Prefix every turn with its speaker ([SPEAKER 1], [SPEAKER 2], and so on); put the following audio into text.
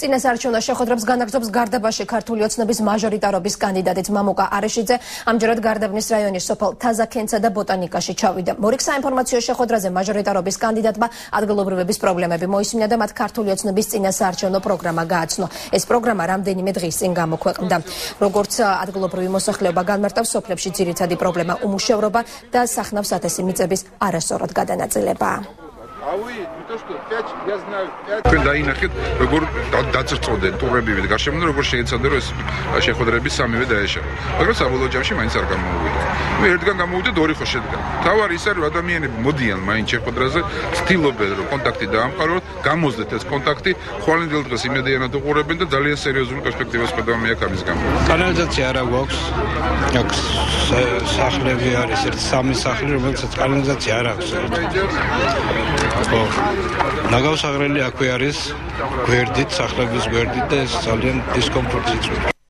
[SPEAKER 1] წინასაარჩევნო შეხვედრებს განაგრძობს გარდაბაში ქართული ოცნების მაჟორიტარობის კანდიდატით მამუკა არეშიძე. ამჯერად გარდაბნის რაიონის სოფელ თაზაქენცსა და ბოტანიკაში ჩავიდა. მორიგ საინფორმაციო შეხვედრაზე მაჟორიტარობის კანდიდატმა ადგილობრივების პრობლემები მოისმინა და მათ ქართული ოცნების წინასაარჩევნო პროგრამა გააცნო. ეს პროგრამა რამდენიმე დღის წინ გამოქვეყნდა. როგორც ადგილობრივი მოსახლეობა განმარტავს, სოფლებში ძირითადი პრობლემა უმუშევრობა და სახნავს ათასი მიწების არასწორად გადანაწილება.
[SPEAKER 2] თქვენ დაინახეთ, როგორ დაძრწოდნენ ტურები გარშემო, როგორ შეეცადა, რომ ეს შეხვედრები სამივე დაეშალა. მაგრამ საბოლოო ჯამში მაინც არ გამოვიდა. ერთგან გამოვიდა, ორი ხო შედგა. თავარი ის არის, რომ ადამიანები მოდიან მაინც შეხვედრაზე, ცდილობენ, რომ კონტაქტი დაამყაროთ, გამოძდეთ ეს კონტაქტი, ხვალინდელ დღეს იმედიანად უყურებენ და ძალიან სერიოზული პერსპექტივას ხედავენ აქ ამის გამო.
[SPEAKER 3] კანალიზაცია არა გვაქვს. აქ სახლები არის, ერთ სამი სახლი, რომელსაც კანალიზაცია არ აქვს. ნაგავსაღრელი აქვე არის გვერდით, სახლების გვერდით და ეს ძალიან დისკომფორტს იწვევს.